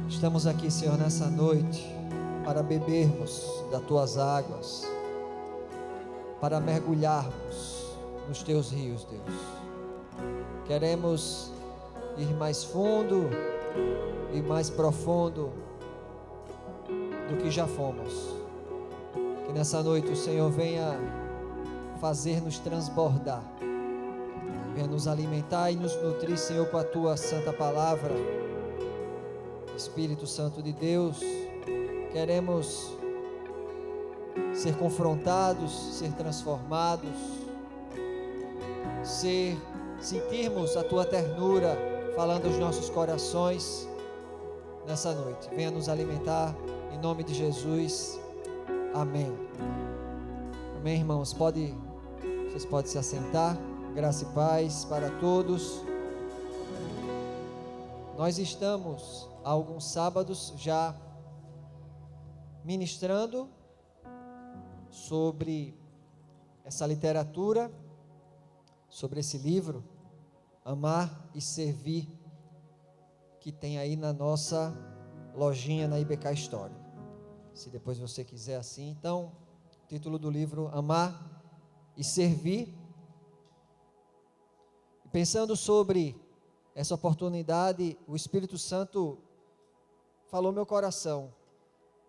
Estamos aqui, Senhor, nessa noite para bebermos das tuas águas, para mergulharmos nos teus rios, Deus. Queremos ir mais fundo e mais profundo do que já fomos. Que nessa noite o Senhor venha fazer-nos transbordar, venha nos alimentar e nos nutrir, Senhor, com a tua santa palavra. Espírito Santo de Deus, queremos ser confrontados, ser transformados, sentirmos a tua ternura falando aos nossos corações nessa noite. Venha nos alimentar em nome de Jesus. Amém. Amém, irmãos. Vocês podem se assentar. Graça e paz para todos. Nós estamos há alguns sábados já ministrando sobre essa literatura, sobre esse livro, Amar e Servir, que tem aí na nossa lojinha na IBK História. Se depois você quiser assim, então, o título do livro, Amar e Servir. Pensando sobre essa oportunidade, o Espírito Santo falou meu coração.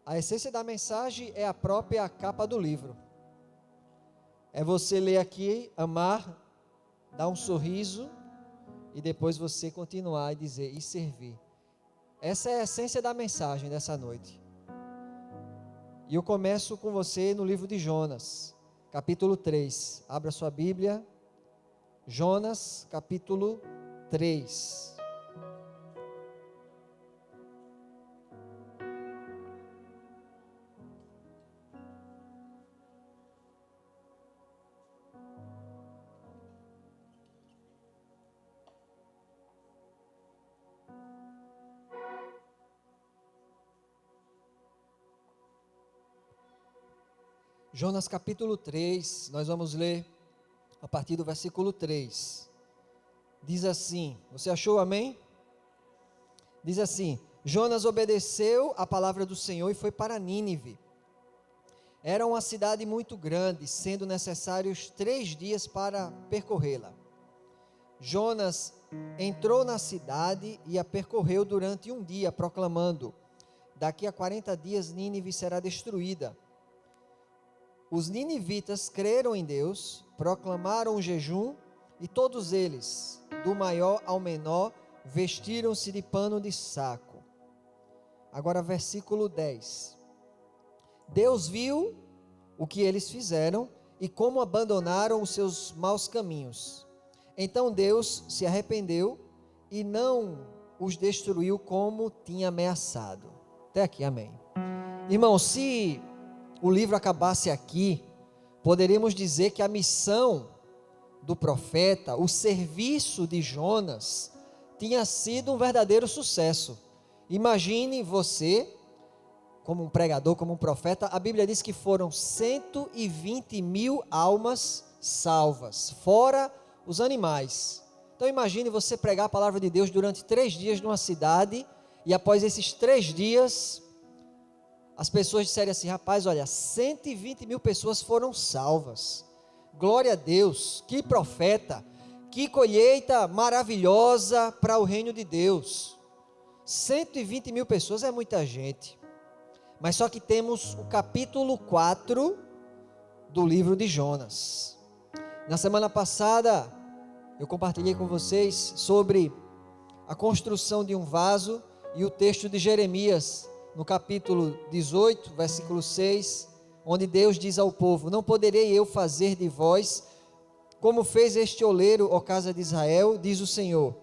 A essência da mensagem é a própria capa do livro. É você ler aqui, amar, dar um sorriso e depois você continuar e dizer, e servir. Essa é a essência da mensagem dessa noite. E eu começo com você no livro de Jonas, capítulo 3. Abra sua Bíblia. Jonas, capítulo 3. Jonas capítulo 3, nós vamos ler a partir do versículo 3. Diz assim, você achou, amém? Diz assim, Jonas obedeceu a palavra do Senhor e foi para Nínive. Era uma cidade muito grande, sendo necessários 3 dias para percorrê-la. Jonas entrou na cidade e a percorreu durante um dia, proclamando, daqui a 40 dias Nínive será destruída. Os ninivitas creram em Deus, proclamaram o jejum e todos eles, do maior ao menor, vestiram-se de pano de saco. Agora versículo 10. Deus viu o que eles fizeram e como abandonaram os seus maus caminhos. Então Deus se arrependeu e não os destruiu como tinha ameaçado. Até aqui, amém. Irmão, se o livro acabasse aqui, poderíamos dizer que a missão do profeta, o serviço de Jonas, tinha sido um verdadeiro sucesso. Imagine você, como um pregador, como um profeta, a Bíblia diz que foram 120 mil almas salvas, fora os animais. Então imagine você pregar a palavra de Deus durante 3 dias numa cidade, e após esses 3 dias, as pessoas disserem assim, rapaz, olha, 120 mil pessoas foram salvas. Glória a Deus, que profeta, que colheita maravilhosa para o reino de Deus. 120 mil pessoas é muita gente. Mas só que temos o capítulo 4 do livro de Jonas. Na semana passada, eu compartilhei com vocês sobre a construção de um vaso e o texto de Jeremias, no capítulo 18, versículo 6, onde Deus diz ao povo, não poderei eu fazer de vós, como fez este oleiro, ó casa de Israel, diz o Senhor,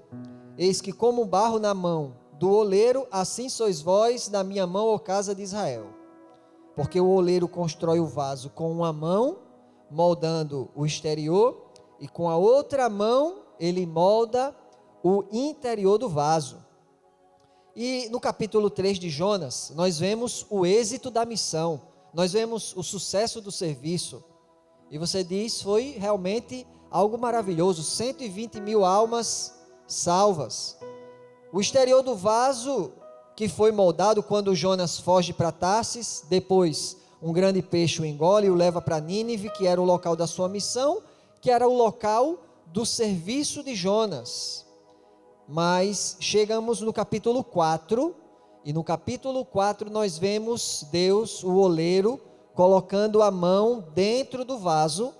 eis que como barro na mão do oleiro, assim sois vós na minha mão, ó casa de Israel, porque o oleiro constrói o vaso com uma mão, moldando o exterior, e com a outra mão, ele molda o interior do vaso. E no capítulo 3 de Jonas, nós vemos o êxito da missão, nós vemos o sucesso do serviço, e você diz, foi realmente algo maravilhoso, 120 mil almas salvas. O exterior do vaso que foi moldado quando Jonas foge para Tarsis. Depois, um grande peixe o engole e o leva para Nínive, que era o local da sua missão, que era o local do serviço de Jonas. Mas chegamos no capítulo 4, e no capítulo 4 nós vemos Deus, o oleiro, colocando a mão dentro do vaso.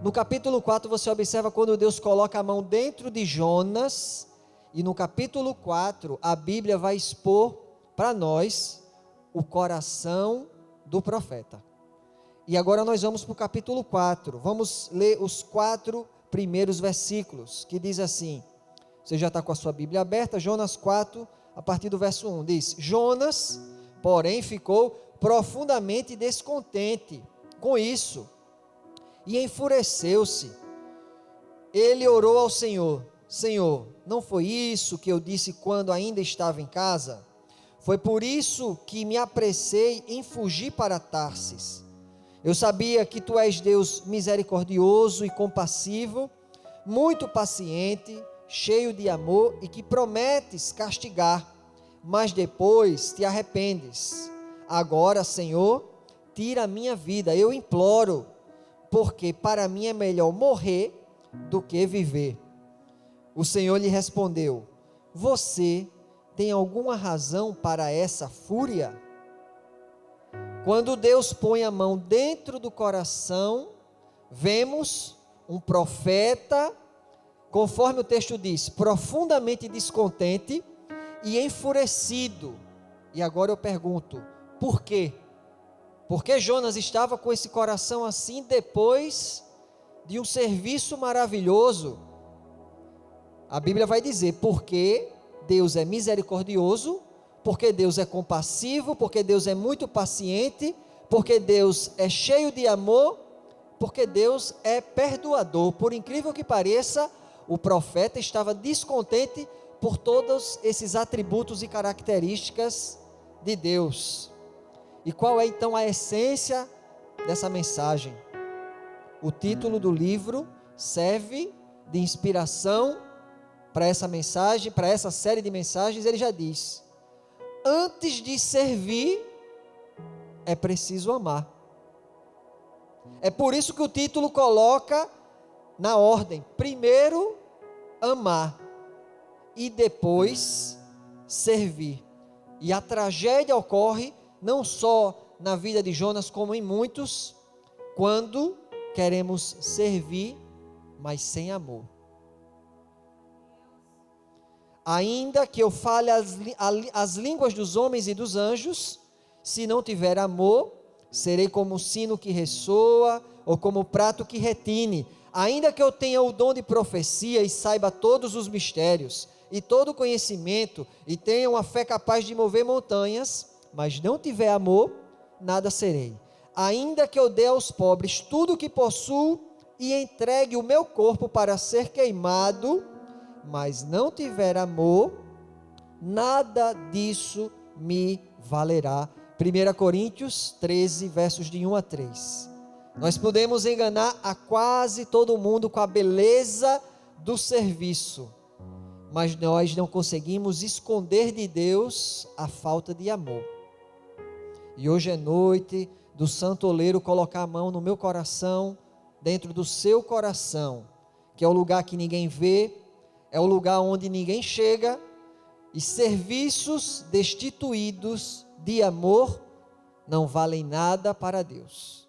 No capítulo 4 você observa quando Deus coloca a mão dentro de Jonas, e no capítulo 4 a Bíblia vai expor para nós o coração do profeta. E agora nós vamos para o capítulo 4, vamos ler os 4 primeiros versículos, que diz assim, você já está com a sua Bíblia aberta, Jonas 4, a partir do verso 1, diz: Jonas, porém, ficou profundamente descontente com isso, e enfureceu-se. Ele orou ao Senhor: Senhor, não foi isso que eu disse quando ainda estava em casa? Foi por isso que me apressei em fugir para Tarsis. Eu sabia que tu és Deus misericordioso e compassivo, muito paciente, cheio de amor e que prometes castigar, mas depois te arrependes. Agora, Senhor, tira a minha vida, eu imploro, porque para mim é melhor morrer do que viver. O Senhor lhe respondeu: você tem alguma razão para essa fúria? Quando Deus põe a mão dentro do coração, vemos um profeta, conforme o texto diz, profundamente descontente e enfurecido. E agora eu pergunto, por quê? Por que Jonas estava com esse coração assim depois de um serviço maravilhoso? A Bíblia vai dizer, porque Deus é misericordioso, porque Deus é compassivo, porque Deus é muito paciente, porque Deus é cheio de amor, porque Deus é perdoador. Por incrível que pareça, o profeta estava descontente por todos esses atributos e características de Deus. E qual é então a essência dessa mensagem? O título do livro serve de inspiração para essa mensagem, para essa série de mensagens. Ele já diz: antes de servir, é preciso amar. É por isso que o título coloca na ordem: primeiro amar e depois servir. E a tragédia ocorre não só na vida de Jonas, como em muitos, quando queremos servir, mas sem amor. Ainda que eu fale as línguas dos homens e dos anjos, se não tiver amor, serei como o sino que ressoa, ou como o prato que retine. Ainda que eu tenha o dom de profecia e saiba todos os mistérios, e todo o conhecimento, e tenha uma fé capaz de mover montanhas, mas não tiver amor, nada serei. Ainda que eu dê aos pobres tudo o que possuo, e entregue o meu corpo para ser queimado, mas não tiver amor, nada disso me valerá. 1 Coríntios 13, versos de 1 a 3. Nós podemos enganar a quase todo mundo com a beleza do serviço, mas nós não conseguimos esconder de Deus a falta de amor. E hoje é noite do santo oleiro colocar a mão no meu coração, dentro do seu coração, que é o lugar que ninguém vê, é o lugar onde ninguém chega, e serviços destituídos de amor não valem nada para Deus.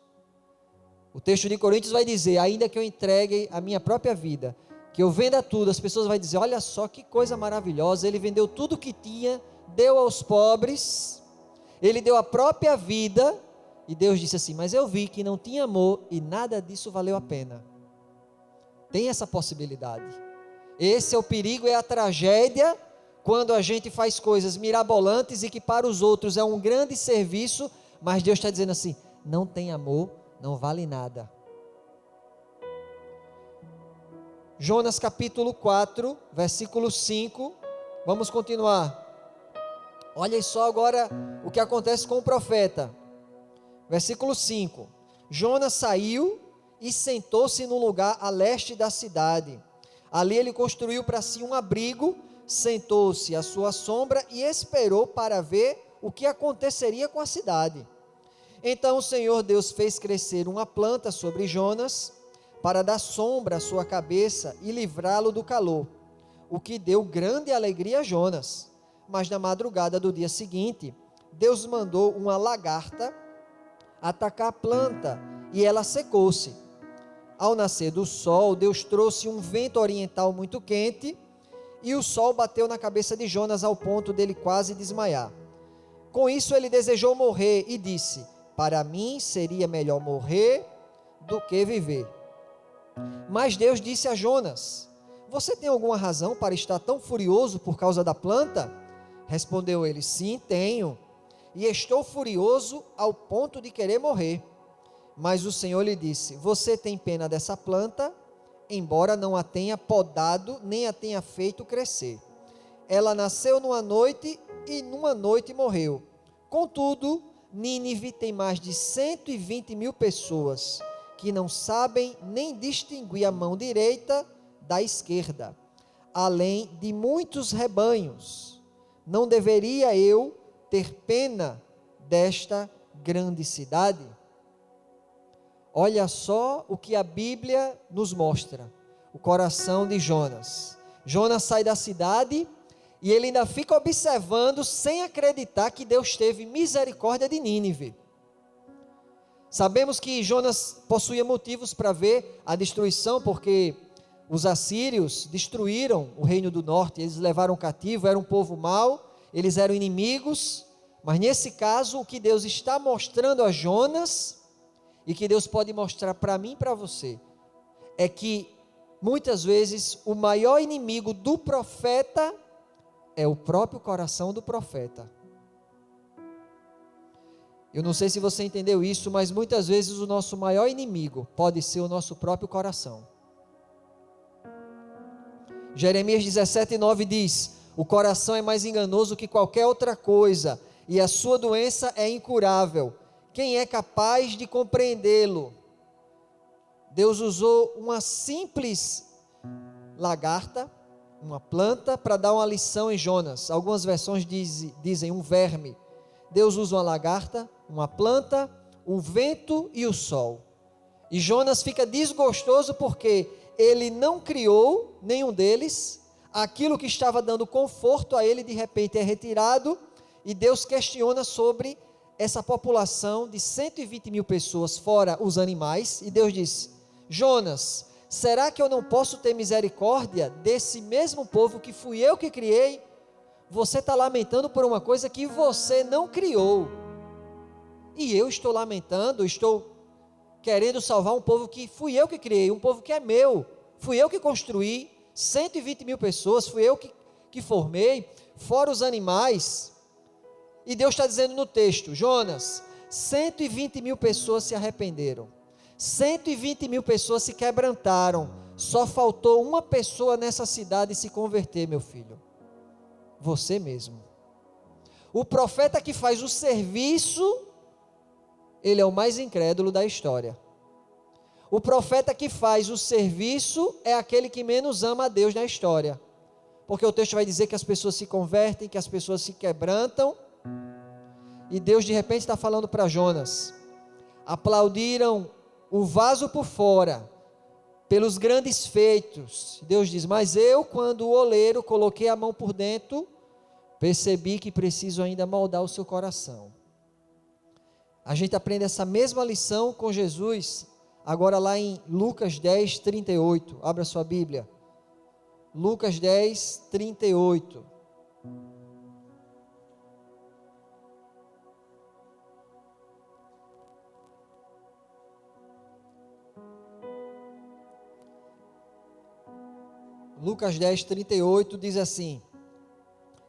O texto de Coríntios vai dizer: ainda que eu entregue a minha própria vida, que eu venda tudo, as pessoas vão dizer: olha só que coisa maravilhosa, ele vendeu tudo que tinha, deu aos pobres, ele deu a própria vida, e Deus disse assim: mas eu vi que não tinha amor, e nada disso valeu a pena. Tem essa possibilidade. Esse é o perigo, é a tragédia, quando a gente faz coisas mirabolantes e que para os outros é um grande serviço, mas Deus está dizendo assim: não tem amor, não vale nada. Jonas capítulo 4, versículo 5, vamos continuar. Olha só agora o que acontece com o profeta. Versículo 5: Jonas saiu e sentou-se num lugar a leste da cidade. Ali ele construiu para si um abrigo, sentou-se à sua sombra e esperou para ver o que aconteceria com a cidade. Então o Senhor Deus fez crescer uma planta sobre Jonas, para dar sombra à sua cabeça e livrá-lo do calor, o que deu grande alegria a Jonas. Mas na madrugada do dia seguinte, Deus mandou uma lagarta atacar a planta e ela secou-se. Ao nascer do sol, Deus trouxe um vento oriental muito quente e o sol bateu na cabeça de Jonas ao ponto dele quase desmaiar. Com isso ele desejou morrer e disse: para mim seria melhor morrer do que viver. Mas Deus disse a Jonas: você tem alguma razão para estar tão furioso por causa da planta? Respondeu ele: sim, tenho, e estou furioso ao ponto de querer morrer. Mas o Senhor lhe disse: você tem pena dessa planta, embora não a tenha podado, nem a tenha feito crescer. Ela nasceu numa noite e numa noite morreu. Contudo, Nínive tem mais de 120 mil pessoas que não sabem nem distinguir a mão direita da esquerda, além de muitos rebanhos. Não deveria eu ter pena desta grande cidade? Olha só o que a Bíblia nos mostra, o coração de Jonas. Jonas sai da cidade e ele ainda fica observando, sem acreditar que Deus teve misericórdia de Nínive. Sabemos que Jonas possuía motivos para ver a destruição, porque os assírios destruíram o reino do norte, eles levaram cativo, era um povo mau, eles eram inimigos, mas nesse caso o que Deus está mostrando a Jonas, e que Deus pode mostrar para mim e para você, é que muitas vezes o maior inimigo do profeta é o próprio coração do profeta. Eu não sei se você entendeu isso, mas muitas vezes o nosso maior inimigo pode ser o nosso próprio coração. Jeremias 17:9 diz: o coração é mais enganoso que qualquer outra coisa, e a sua doença é incurável. Quem é capaz de compreendê-lo? Deus usou uma simples lagarta, uma planta, para dar uma lição em Jonas. Algumas versões dizem um verme. Deus usa uma lagarta, uma planta, o vento e o sol. E Jonas fica desgostoso porque ele não criou nenhum deles. Aquilo que estava dando conforto a ele, de repente é retirado, e Deus questiona sobre essa população de 120 mil pessoas, fora os animais, e Deus disse: Jonas, será que eu não posso ter misericórdia desse mesmo povo que fui eu que criei? Você está lamentando por uma coisa que você não criou, e eu estou lamentando, estou querendo salvar um povo que fui eu que criei, um povo que é meu, fui eu que construí, 120 mil pessoas, fui eu que formei, fora os animais. E Deus está dizendo no texto: Jonas, 120 mil pessoas se arrependeram, 120 mil pessoas se quebrantaram, só faltou uma pessoa nessa cidade se converter, meu filho, você mesmo. O profeta que faz o serviço, ele é o mais incrédulo da história. O profeta que faz o serviço é aquele que menos ama a Deus na história, porque o texto vai dizer que as pessoas se convertem, que as pessoas se quebrantam, e Deus de repente está falando para Jonas: aplaudiram o vaso por fora, pelos grandes feitos. Deus diz: mas eu, quando o oleiro coloquei a mão por dentro, percebi que preciso ainda moldar o seu coração. A gente aprende essa mesma lição com Jesus, agora lá em Lucas 10, 38, abra sua Bíblia, Lucas 10, 38. Lucas 10, 38 diz assim: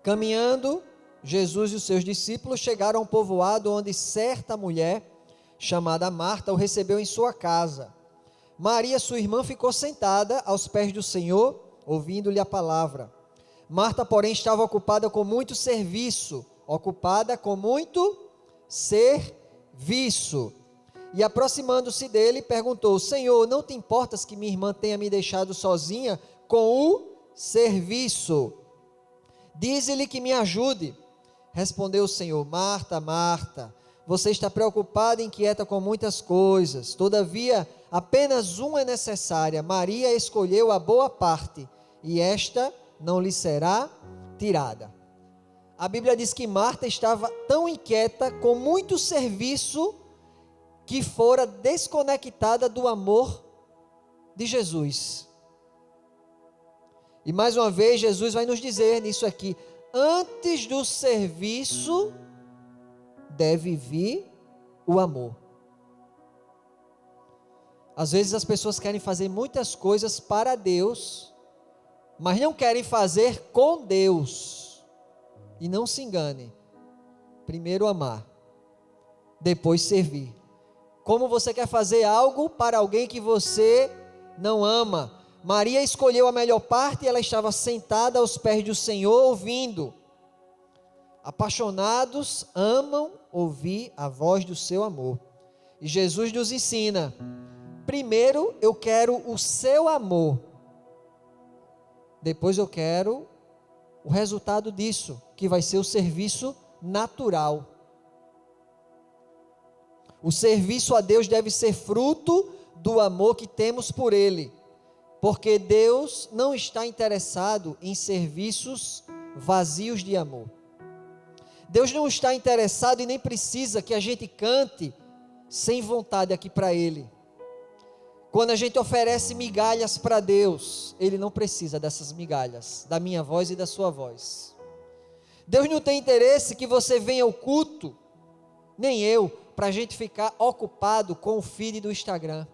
caminhando, Jesus e os seus discípulos chegaram a um povoado onde certa mulher, chamada Marta, o recebeu em sua casa. Maria, sua irmã, ficou sentada aos pés do Senhor, ouvindo-lhe a palavra. Marta, porém, estava ocupada com muito serviço, E aproximando-se dele, perguntou: Senhor, não te importas que minha irmã tenha me deixado sozinha com o serviço? Dize-lhe que me ajude. Respondeu o Senhor: Marta, Marta, você está preocupada e inquieta com muitas coisas. Todavia, apenas uma é necessária. Maria escolheu a boa parte, e esta não lhe será tirada. A Bíblia diz que Marta estava tão inquieta com muito serviço que fora desconectada do amor de Jesus. E mais uma vez Jesus vai nos dizer nisso aqui: antes do serviço deve vir o amor. Às vezes as pessoas querem fazer muitas coisas para Deus, mas não querem fazer com Deus. E não se engane, primeiro amar, depois servir. Como você quer fazer algo para alguém que você não ama? Maria escolheu a melhor parte e ela estava sentada aos pés do Senhor ouvindo. Apaixonados amam ouvir a voz do seu amor. E Jesus nos ensina: primeiro eu quero o seu amor, depois eu quero o resultado disso, que vai ser o serviço natural. O serviço a Deus deve ser fruto do amor que temos por Ele, porque Deus não está interessado em serviços vazios de amor. Deus não está interessado e nem precisa que a gente cante sem vontade aqui para Ele. Quando a gente oferece migalhas para Deus, Ele não precisa dessas migalhas, da minha voz e da sua voz. Deus não tem interesse que você venha ao culto, nem eu, para a gente ficar ocupado com o feed do Instagram.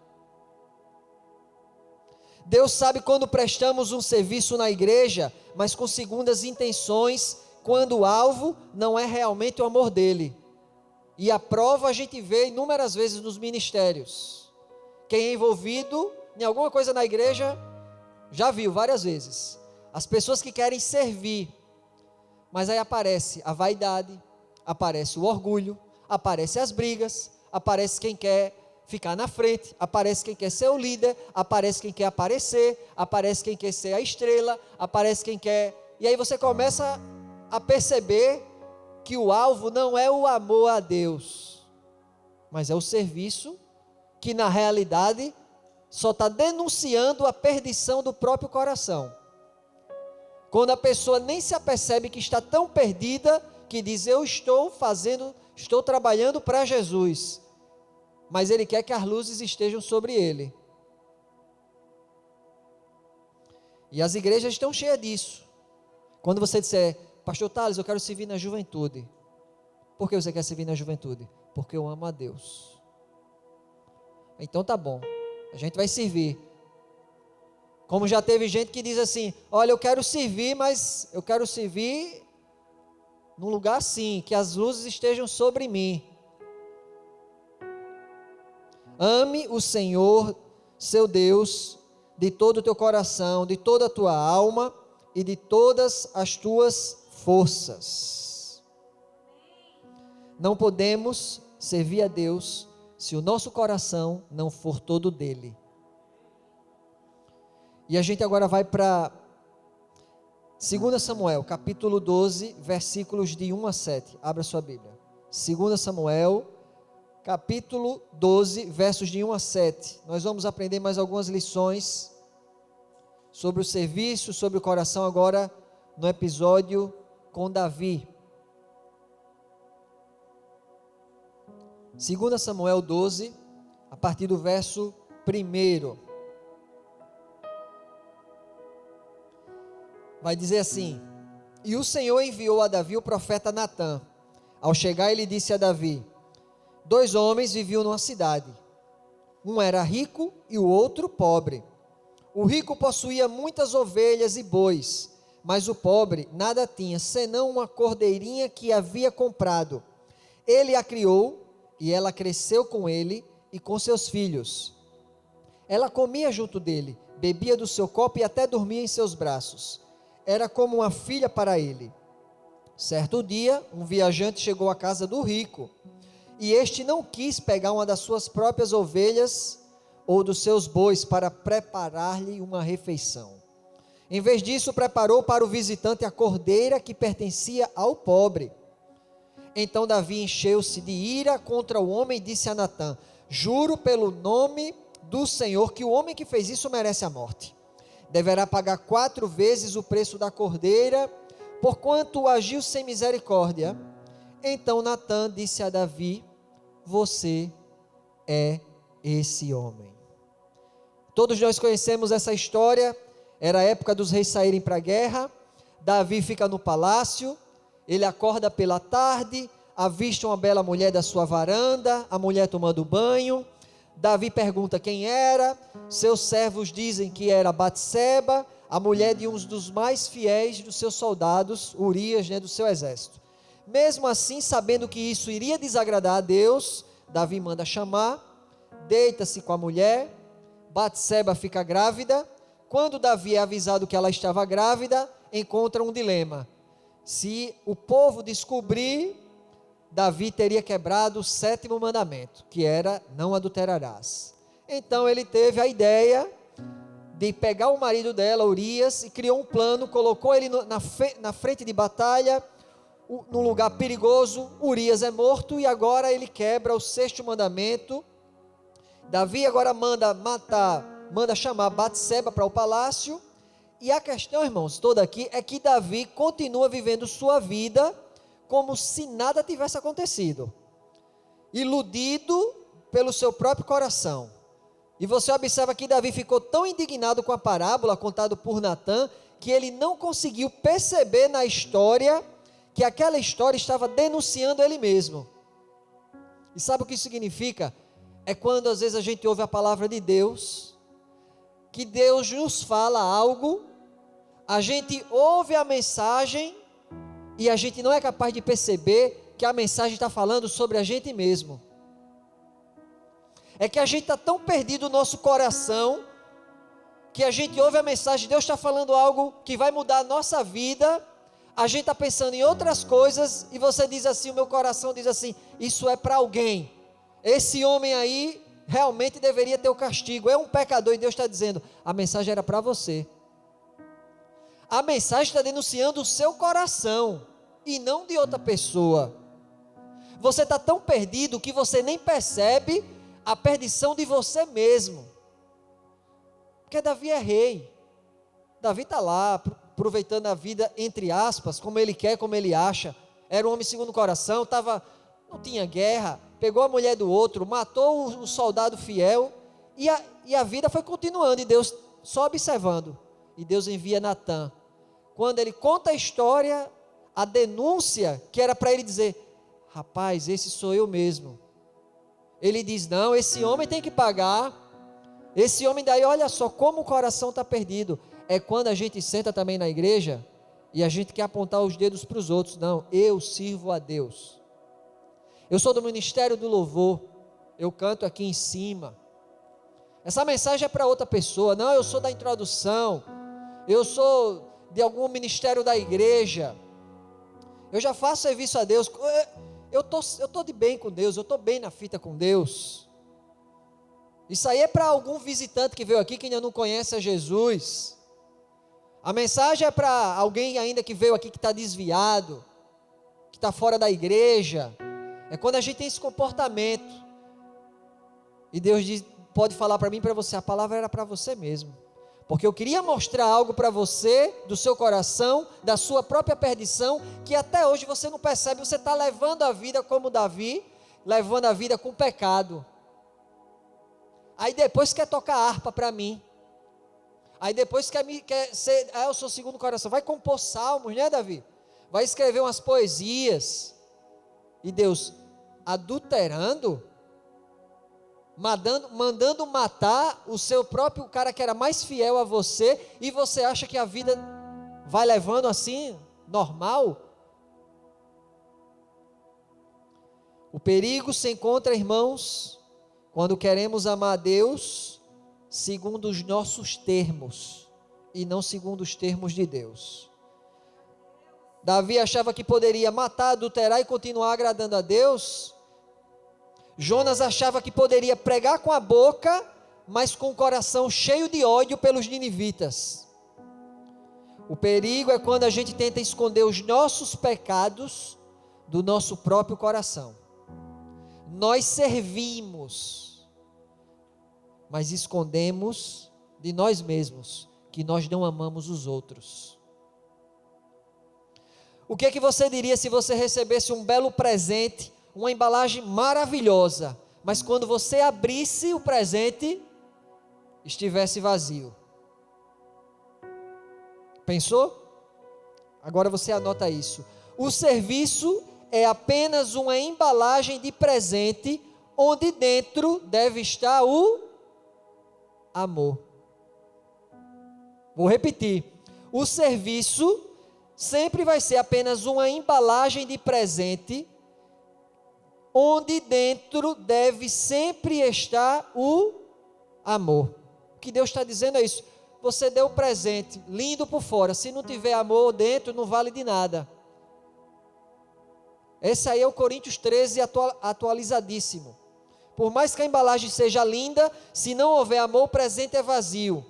Deus sabe quando prestamos um serviço na igreja, mas com segundas intenções, quando o alvo não é realmente o amor dele. E a prova a gente vê inúmeras vezes nos ministérios. Quem é envolvido em alguma coisa na igreja, já viu várias vezes. As pessoas que querem servir, mas aí aparece a vaidade, aparece o orgulho, aparece as brigas, aparece quem quer ficar na frente, aparece quem quer ser o líder, aparece quem quer aparecer, aparece quem quer ser a estrela, aparece quem quer... E aí você começa a perceber que o alvo não é o amor a Deus, mas é o serviço, que na realidade só está denunciando a perdição do próprio coração. Quando a pessoa nem se apercebe que está tão perdida, que diz: eu estou trabalhando para Jesus, mas Ele quer que as luzes estejam sobre ele. E as igrejas estão cheias disso. Quando você disser: Pastor Thales, eu quero servir na juventude. Por que você quer servir na juventude? Porque eu amo a Deus. Então tá bom, a gente vai servir. Como já teve gente que diz assim: olha, eu quero servir, mas eu quero servir num lugar assim, que as luzes estejam sobre mim. Ame o Senhor, seu Deus, de todo o teu coração, de toda a tua alma e de todas as tuas forças. Não podemos servir a Deus se o nosso coração não for todo dele. E a gente agora vai para 2 Samuel, capítulo 12, versículos de 1 a 7. Abra sua Bíblia. 2 Samuel, capítulo 12, versos de 1 a 7. Nós vamos aprender mais algumas lições sobre o serviço, sobre o coração, agora no episódio com Davi. 2 Samuel 12, a partir do verso 1. Vai dizer assim: e o Senhor enviou a Davi o profeta Natã. Ao chegar, ele disse a Davi: 2 homens viviam numa cidade. Um era rico e o outro pobre. O rico possuía muitas ovelhas e bois, mas o pobre nada tinha, senão uma cordeirinha que havia comprado. Ele a criou, e ela cresceu com ele e com seus filhos. Ela comia junto dele, bebia do seu copo e até dormia em seus braços. Era como uma filha para ele. Certo dia, um viajante chegou à casa do rico, e este não quis pegar uma das suas próprias ovelhas ou dos seus bois para preparar-lhe uma refeição. Em vez disso, preparou para o visitante a cordeira que pertencia ao pobre. Então Davi encheu-se de ira contra o homem e disse a Natã: juro pelo nome do Senhor que o homem que fez isso merece a morte. Deverá pagar 4 vezes o preço da cordeira, porquanto agiu sem misericórdia. Então Natã disse a Davi: você é esse homem. Todos nós conhecemos essa história. Era a época dos reis saírem para a guerra. Davi fica no palácio. Ele acorda pela tarde, avista uma bela mulher da sua varanda, a mulher tomando banho. Davi pergunta quem era. Seus servos dizem que era Batseba, a mulher de um dos mais fiéis dos seus soldados, Urias, do seu exército. Mesmo assim, sabendo que isso iria desagradar a Deus, Davi manda chamar, deita-se com a mulher. Batseba fica grávida. Quando Davi é avisado que ela estava grávida, encontra um dilema. Se o povo descobrir, Davi teria quebrado o 7º mandamento, que era: não adulterarás. Então ele teve a ideia de pegar o marido dela, Urias, e criou um plano, colocou ele na frente de batalha, num lugar perigoso. Urias é morto e agora ele quebra o 6º mandamento. Davi agora manda chamar Batseba para o palácio. E a questão, irmãos, toda aqui é que Davi continua vivendo sua vida como se nada tivesse acontecido, iludido pelo seu próprio coração. E você observa que Davi ficou tão indignado com a parábola contada por Natã, que ele não conseguiu perceber na história que aquela história estava denunciando ele mesmo. E sabe o que isso significa? É quando às vezes a gente ouve a palavra de Deus, que Deus nos fala algo, a gente ouve a mensagem e a gente não é capaz de perceber que a mensagem está falando sobre a gente mesmo. É que a gente está tão perdido no nosso coração, que a gente ouve a mensagem, Deus está falando algo que vai mudar a nossa vida, a gente está pensando em outras coisas, e você diz assim, o meu coração diz assim: isso é para alguém, esse homem aí realmente deveria ter o castigo, é um pecador, e Deus está dizendo, a mensagem era para você. A mensagem está denunciando o seu coração, e não de outra pessoa. Você está tão perdido que você nem percebe a perdição de você mesmo. Porque Davi é rei. Davi está lá, aproveitando a vida, entre aspas, como ele quer, como ele acha. Era um homem segundo o coração, não tinha guerra, pegou a mulher do outro, matou o soldado fiel, e a vida foi continuando, e Deus só observando. E Deus envia Natã. Quando ele conta a história, a denúncia, que era para ele dizer: rapaz, esse sou eu mesmo. Ele diz: não, esse homem tem que pagar. Esse homem daí, olha só como o coração está perdido. É quando a gente senta também na igreja e a gente quer apontar os dedos para os outros. Não, eu sirvo a Deus. Eu sou do ministério do louvor, eu canto aqui em cima. Essa mensagem é para outra pessoa. Não, eu sou da introdução, eu sou de algum ministério da igreja, eu já faço serviço a Deus, eu estou de bem com Deus, eu estou bem na fita com Deus. Isso aí é para algum visitante que veio aqui, que ainda não conhece a Jesus. A mensagem é para alguém ainda que veio aqui, que está desviado, que está fora da igreja. É quando a gente tem esse comportamento, e Deus pode falar para mim e para você: a palavra era para você mesmo, porque eu queria mostrar algo para você, do seu coração, da sua própria perdição, que até hoje você não percebe. Você está levando a vida como Davi, levando a vida com pecado. Aí depois quer tocar harpa para mim, aí depois quer ser, eu sou segundo o coração, vai compor salmos, né, Davi? Vai escrever umas poesias, e Deus adulterando, mandando matar o seu próprio cara que era mais fiel a você, e você acha que a vida vai levando assim, normal? O perigo se encontra, irmãos, quando queremos amar a Deus segundo os nossos termos, e não segundo os termos de Deus. Davi achava que poderia matar, adulterar e continuar agradando a Deus. Jonas achava que poderia pregar com a boca, mas com o coração cheio de ódio pelos ninivitas. O perigo é quando a gente tenta esconder os nossos pecados do nosso próprio coração. Nós servimos, mas escondemos de nós mesmos que nós não amamos os outros. O que é que você diria se você recebesse um belo presente, uma embalagem maravilhosa, mas quando você abrisse o presente, estivesse vazio? Pensou? Agora você anota isso. O serviço é apenas uma embalagem de presente, onde dentro deve estar o amor. Vou repetir. O serviço sempre vai ser apenas uma embalagem de presente, onde dentro deve sempre estar o amor. O que Deus está dizendo é isso. Você deu o presente, lindo por fora, se não tiver amor dentro, não vale de nada. Esse aí é o Coríntios 13 atualizadíssimo. Por mais que a embalagem seja linda, se não houver amor, o presente é vazio.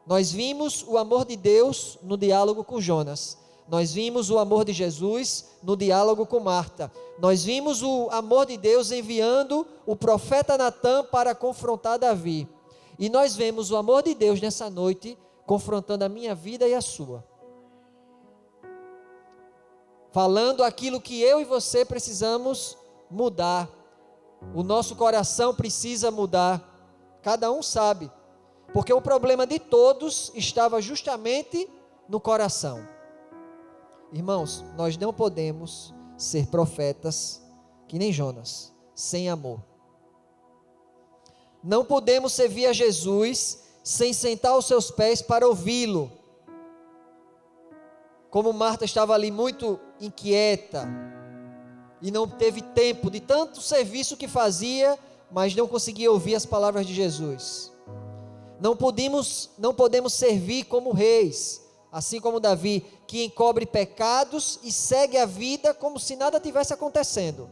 Nós vimos o amor de Deus no diálogo com Jonas. Nós vimos o amor de Jesus no diálogo com Marta. Nós vimos o amor de Deus enviando o profeta Natã para confrontar Davi. E nós vemos o amor de Deus nessa noite confrontando a minha vida e a sua. Falando aquilo que eu e você precisamos mudar. O nosso coração precisa mudar. Cada um sabe. Porque o problema de todos estava justamente no coração. Irmãos, nós não podemos ser profetas que nem Jonas, sem amor. Não podemos servir a Jesus sem sentar os seus pés para ouvi-lo. Como Marta estava ali muito inquieta e não teve tempo de tanto serviço que fazia, mas não conseguia ouvir as palavras de Jesus. Não podemos servir como reis, assim como Davi, que encobre pecados e segue a vida como se nada tivesse acontecendo.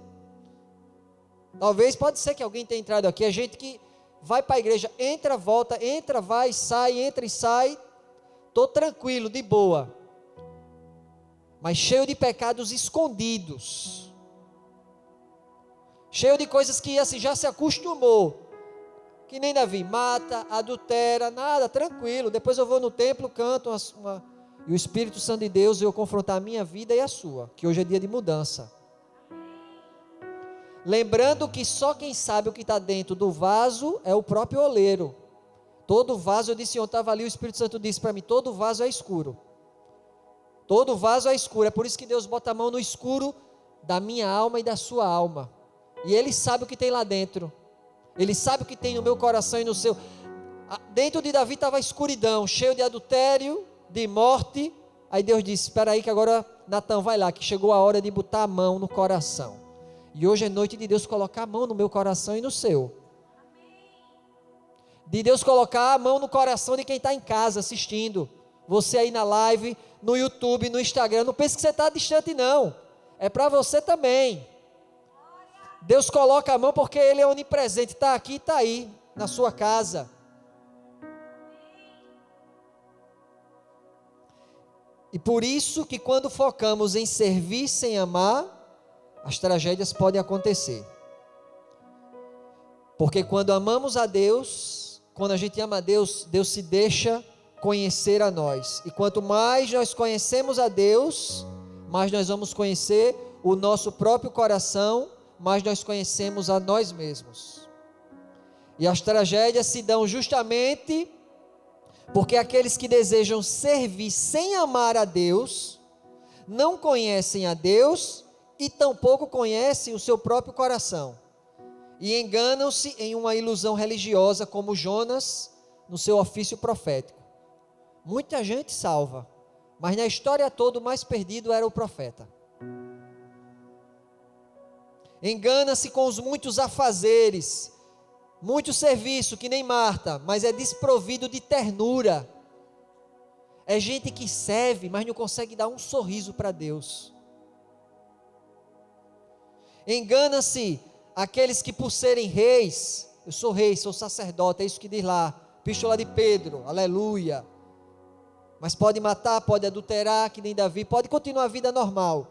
Talvez, pode ser que alguém tenha entrado aqui, a gente que vai para a igreja, entra, volta, entra, vai, sai, entra e sai, estou tranquilo, de boa, mas cheio de pecados escondidos, cheio de coisas que assim, já se acostumou, que nem Davi, mata, adultera, nada, tranquilo, depois eu vou no templo, canto, e o Espírito Santo de Deus veio confrontar a minha vida e a sua, que hoje é dia de mudança. Lembrando que só quem sabe o que está dentro do vaso é o próprio oleiro. Todo vaso, eu disse ontem, estava ali, o Espírito Santo disse para mim, todo vaso é escuro. Todo vaso é escuro, é por isso que Deus bota a mão no escuro da minha alma e da sua alma. E Ele sabe o que tem lá dentro. Ele sabe o que tem no meu coração e no seu. Dentro de Davi estava a escuridão, cheio de adultério, de morte. Aí Deus disse, espera aí que agora Natã vai lá, que chegou a hora de botar a mão no coração. E hoje é noite de Deus colocar a mão no meu coração e no seu. De Deus colocar a mão no coração de quem está em casa assistindo. Você aí na live, no YouTube, no Instagram. Não pense que você está distante não. É para você também. Deus coloca a mão porque Ele é onipresente. Está aqui e está aí, na sua casa. E por isso que quando focamos em servir sem amar, as tragédias podem acontecer. Porque quando amamos a Deus, quando a gente ama a Deus, Deus se deixa conhecer a nós. E quanto mais nós conhecemos a Deus, mais nós vamos conhecer o nosso próprio coração, mais nós conhecemos a nós mesmos. E as tragédias se dão justamente porque aqueles que desejam servir sem amar a Deus, não conhecem a Deus e tampouco conhecem o seu próprio coração. E enganam-se em uma ilusão religiosa como Jonas no seu ofício profético. Muita gente salva, mas na história toda o mais perdido era o profeta. Engana-se com os muitos afazeres, muito serviço, que nem Marta, mas é desprovido de ternura. É gente que serve, mas não consegue dar um sorriso para Deus. Engana-se aqueles que por serem reis, eu sou rei, sou sacerdote, é isso que diz lá, Epístola de Pedro, aleluia. Mas pode matar, pode adulterar, que nem Davi, pode continuar a vida normal.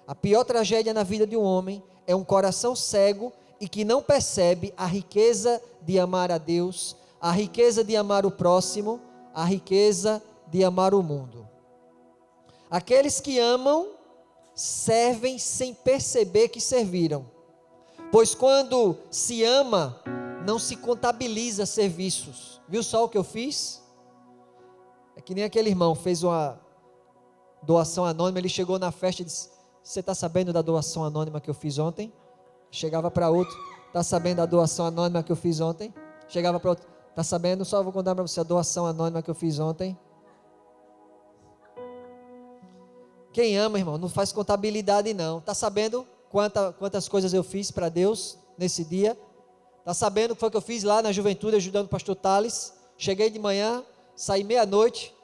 A pior tragédia na vida de um homem é um coração cego e que não percebe a riqueza de amar a Deus, a riqueza de amar o próximo, a riqueza de amar o mundo. Aqueles que amam, servem sem perceber que serviram. Pois quando se ama, não se contabiliza serviços. Viu só o que eu fiz? É que nem aquele irmão fez uma doação anônima, ele chegou na festa e disse: você está sabendo da doação anônima que eu fiz ontem? Chegava para outro: está sabendo da doação anônima que eu fiz ontem? Chegava para outro: está sabendo? Só vou contar para você a doação anônima que eu fiz ontem. Quem ama, irmão, não faz contabilidade não. Está sabendo quantas coisas eu fiz para Deus nesse dia? Está sabendo o que foi que eu fiz lá na juventude ajudando o pastor Thales? Cheguei de manhã, saí meia-noite.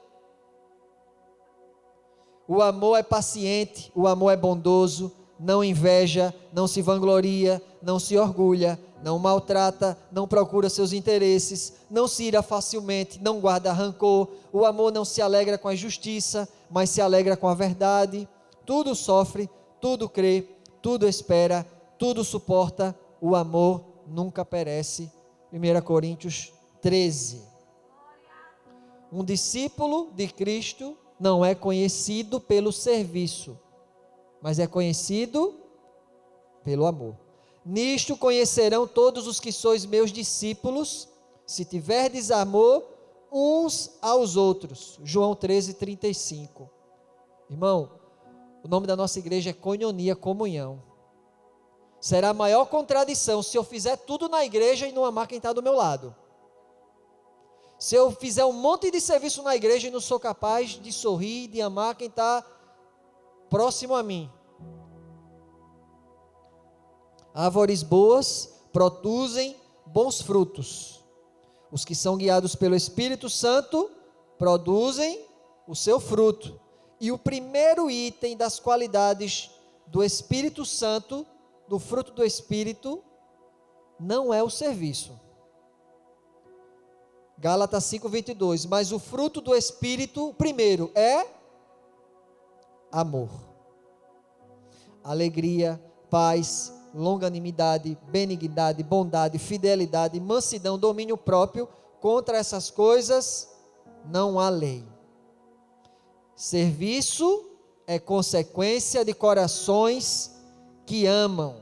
O amor é paciente, o amor é bondoso, não inveja, não se vangloria, não se orgulha, não maltrata, não procura seus interesses, não se ira facilmente, não guarda rancor. O amor não se alegra com a injustiça, mas se alegra com a verdade. Tudo sofre, tudo crê, tudo espera, tudo suporta. O amor nunca perece. 1 Coríntios 13. Um discípulo de Cristo não é conhecido pelo serviço, mas é conhecido pelo amor. Nisto conhecerão todos os que sois meus discípulos, se tiverdes amor uns aos outros. João 13:35. Irmão, o nome da nossa igreja é Koinonia, comunhão. Será a maior contradição se eu fizer tudo na igreja e não amar quem está do meu lado. Se eu fizer um monte de serviço na igreja e não sou capaz de sorrir, de amar quem está próximo a mim. Árvores boas produzem bons frutos. Os que são guiados pelo Espírito Santo produzem o seu fruto. E o primeiro item das qualidades do Espírito Santo, do fruto do Espírito, não é o serviço. Gálatas 5:22, mas o fruto do Espírito, primeiro, é amor, alegria, paz, longanimidade, benignidade, bondade, fidelidade, mansidão, domínio próprio. Contra essas coisas não há lei. Serviço é consequência de corações que amam.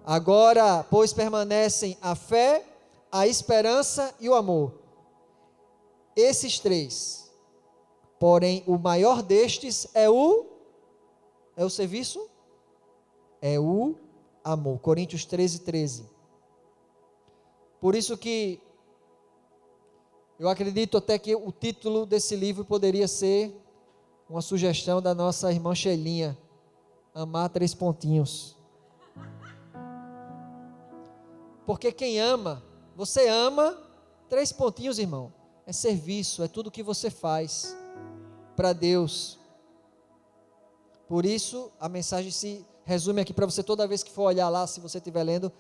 Agora, pois permanecem a fé, a esperança e o amor. Esses três. Porém, o maior destes é o serviço? É o amor. Coríntios 13:13. Por isso que eu acredito até que o título desse livro poderia ser uma sugestão da nossa irmã Sheilinha: amar 3 pontinhos. Porque quem ama, você ama 3 pontinhos, irmão. É serviço, é tudo que você faz para Deus. Por isso, a mensagem se resume aqui para você. Toda vez que for olhar lá, se você estiver lendo,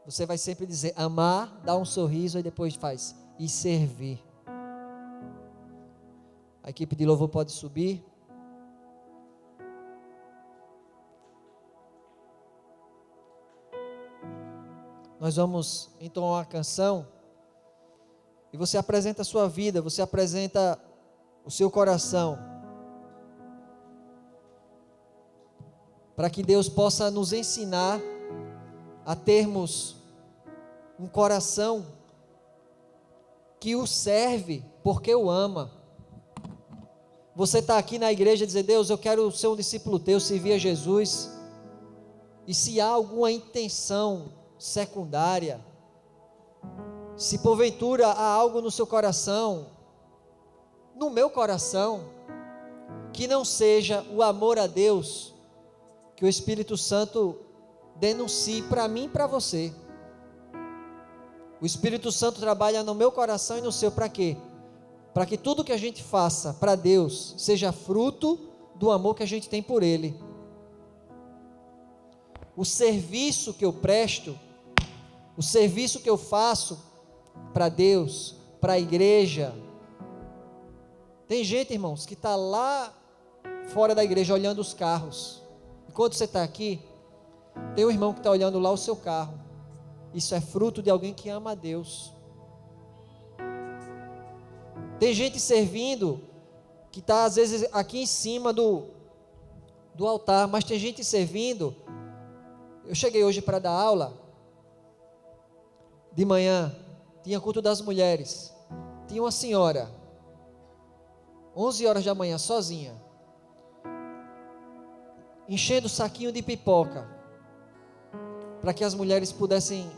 você vai sempre dizer amar, dar um sorriso e depois faz e servir. A equipe de louvor pode subir. Nós vamos entoar uma canção e você apresenta a sua vida, você apresenta o seu coração, para que Deus possa nos ensinar a termos um coração que o serve porque o ama. Você está aqui na igreja e dizer: Deus, eu quero ser um discípulo teu, servir a Jesus. E se há alguma intenção secundária, se porventura há algo no seu coração, no meu coração, que não seja o amor a Deus, que o Espírito Santo denuncie para mim e para você. O Espírito Santo trabalha no meu coração e no seu, para quê? Para que tudo que a gente faça para Deus seja fruto do amor que a gente tem por Ele. O serviço que eu presto, o serviço que eu faço para Deus, para a igreja, Tem gente, irmãos, que está lá fora da igreja olhando os carros. Enquanto você está aqui, tem um irmão que está olhando lá o seu carro. Isso é fruto de alguém que ama a Deus. Tem gente servindo, que está às vezes aqui em cima do altar, mas tem gente servindo. Eu cheguei hoje para dar aula, de manhã, tinha culto das mulheres, tinha uma senhora, 11 horas da manhã, sozinha, enchendo o saquinho de pipoca, para que as mulheres pudessem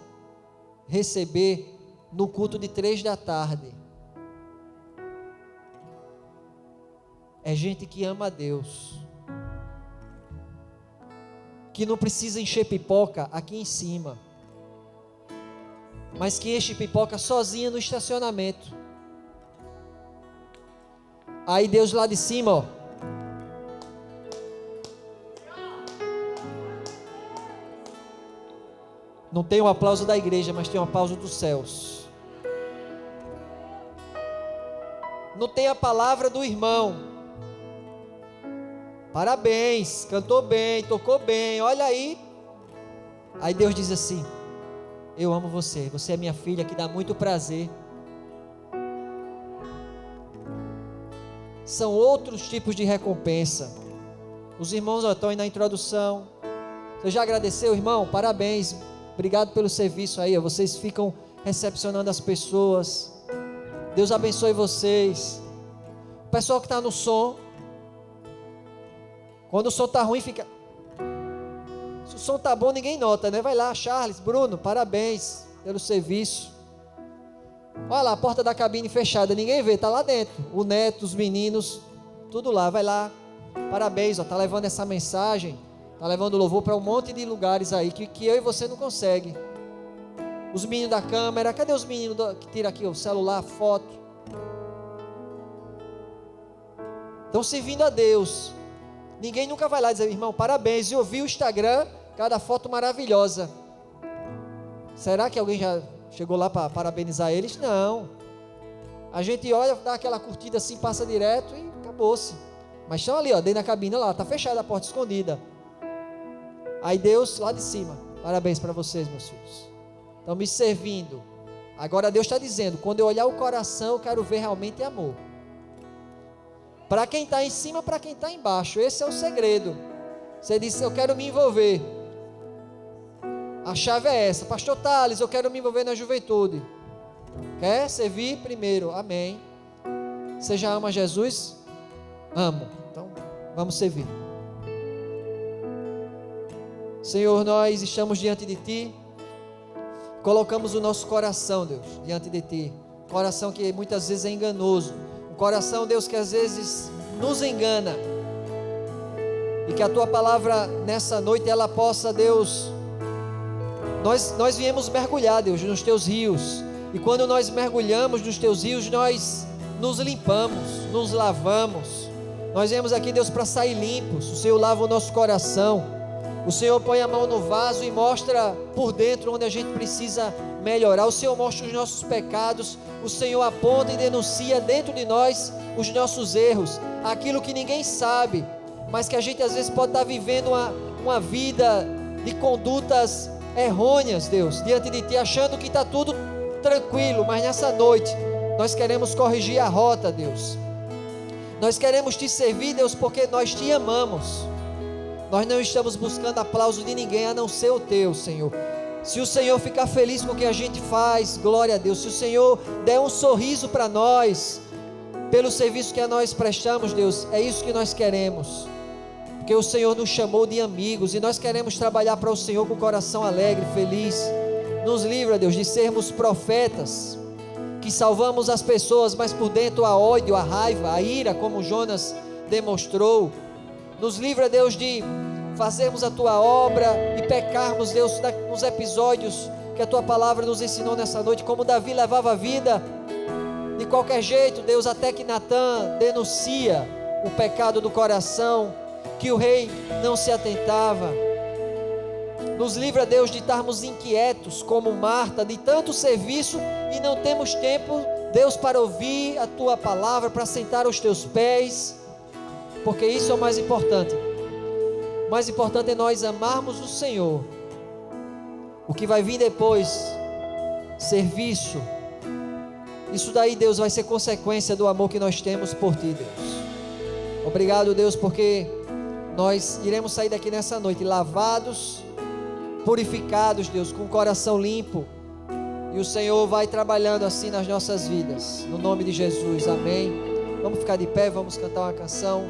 receber no culto de 3 da tarde. É gente que ama a Deus, que não precisa encher pipoca aqui em cima, mas que enche pipoca sozinha no estacionamento. Aí Deus lá de cima, ó, não tem o aplauso da igreja, mas tem o aplauso dos céus. Não tem a palavra do irmão. Parabéns, cantou bem, tocou bem, olha aí. Aí Deus diz assim: eu amo você, você é minha filha, que dá muito prazer. São outros tipos de recompensa. Os irmãos estão aí na introdução. Você já agradeceu, irmão? Parabéns, obrigado pelo serviço aí. Vocês ficam recepcionando as pessoas. Deus abençoe vocês. O pessoal que está no som, quando o som está ruim, fica. Se o som está bom, ninguém nota, né? Vai lá, Charles, Bruno, parabéns pelo serviço. Olha lá, a porta da cabine fechada, ninguém vê, está lá dentro. O neto, os meninos, tudo lá, vai lá. Parabéns, está levando essa mensagem, está levando louvor para um monte de lugares aí que eu e você não consegue. Os meninos da câmera, cadê os meninos que tiram aqui o celular, a foto? Estão servindo a Deus. Ninguém nunca vai lá dizer: irmão, parabéns, eu vi o Instagram, cada foto maravilhosa. Será que alguém já chegou lá para parabenizar eles? Não. A gente olha, dá aquela curtida assim, passa direto e acabou-se. Mas estão ali, ó, dentro da cabine, lá, está fechada a porta, escondida. Aí Deus lá de cima: parabéns para vocês, meus filhos, estão me servindo. Agora Deus está dizendo: quando eu olhar o coração, eu quero ver realmente amor. Para quem está em cima, para quem está embaixo, esse é o segredo. Você disse: eu quero me envolver. A chave é essa: pastor Thales, eu quero me envolver na juventude. Quer servir primeiro? Amém. Você já ama Jesus? Amo. Então vamos servir. Senhor, nós estamos diante de Ti, colocamos o nosso coração, Deus, diante de Ti. Coração que muitas vezes é enganoso. Coração, Deus, que às vezes nos engana, e que a Tua palavra nessa noite ela possa, Deus, nós viemos mergulhar, Deus, nos Teus rios, e quando nós mergulhamos nos Teus rios, nós nos limpamos, nos lavamos. Nós viemos aqui, Deus, para sair limpos. O Senhor lava o nosso coração, o Senhor põe a mão no vaso e mostra por dentro onde a gente precisa melhorar. O Senhor mostra os nossos pecados, o Senhor aponta e denuncia dentro de nós os nossos erros, aquilo que ninguém sabe, mas que a gente às vezes pode estar vivendo uma vida de condutas errôneas, Deus, diante de Ti, achando que está tudo tranquilo, mas nessa noite nós queremos corrigir a rota, Deus. Nós queremos Te servir, Deus, porque nós Te amamos. Nós não estamos buscando aplauso de ninguém a não ser o Teu, Senhor. Se o Senhor ficar feliz com o que a gente faz, glória a Deus. Se o Senhor der um sorriso para nós, pelo serviço que a nós prestamos, Deus, é isso que nós queremos. Porque o Senhor nos chamou de amigos, e nós queremos trabalhar para o Senhor com o coração alegre, feliz. Nos livra, Deus, de sermos profetas, que salvamos as pessoas, mas por dentro há ódio, a raiva, a ira, como Jonas demonstrou. Nos livra, Deus, de fazermos a Tua obra e pecarmos, Deus, nos episódios que a Tua palavra nos ensinou nessa noite, como Davi levava a vida de qualquer jeito, Deus, até que Natã denuncia o pecado do coração, que o rei não se atentava. Nos livra, Deus, de estarmos inquietos como Marta, de tanto serviço e não temos tempo Deus, para ouvir a tua palavra, para sentar aos teus pés, porque isso é o mais importante. O mais importante é nós amarmos o Senhor. O que vai vir depois, serviço, isso daí, Deus, vai ser consequência do amor que nós temos por Ti, Deus. Obrigado, Deus, porque nós iremos sair daqui nessa noite lavados, purificados, Deus, com o coração limpo, e o Senhor vai trabalhando assim nas nossas vidas, no nome de Jesus, amém. Vamos ficar de pé, vamos cantar uma canção.